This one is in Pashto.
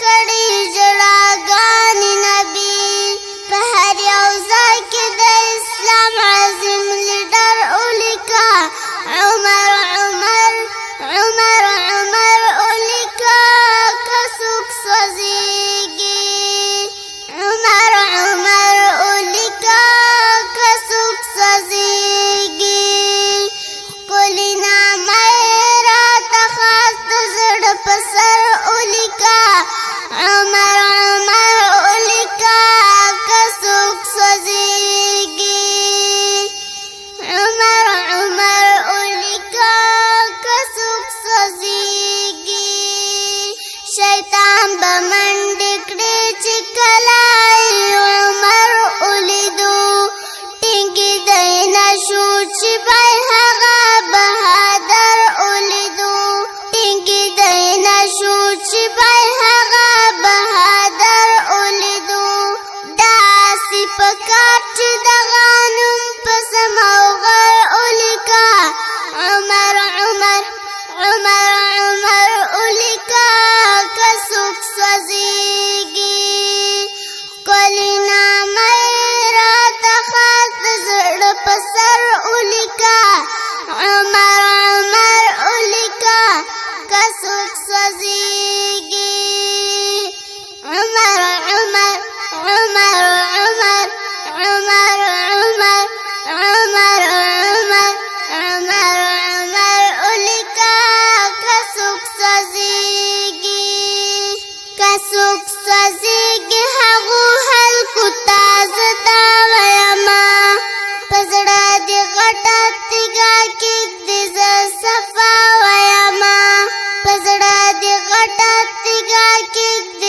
کړي ژړاګانې نبي په هر یو ځای کې د اسلام عظیم لیډر ولیکه عمر عمر عمر عمر ولیکه که څوک سوځېږي عمر عمر ولیکه که څوک سوځېږي ښکلې نامه یې راته خاص د زړه په سر ولیکه عمر عمر ولیکه که څوک سوځېږي عمر عمر ولیکه که څوک سوځېږي شیطان به منډې کړې چې کله یې عمر ولیدو ټینګېدی نه شو چې بی هغه بهادر ولیدو ټینګېدی نه شو چې بی هغه بهادر ولیدو داسې په کار چې دغه نوم په سموغر ولیکه عمر عمر عمر عمر ولیکه که څوک سوځېږي ښکلې نامه یې راته خاص د زړه په سر ولیکه عمر عمر ولیکه که څوک سوځېږي عمر عمر عمر عمر عمر عمر عمر عمر عمر عمر ولیکه که څوک سوځېږي که څوک سوځېږي هغو خلکو ته زه دا ویمه په زړه دې غټه تیږه کېږدي زه صفا ویمه په زړه دې غټه تیږه کېږدي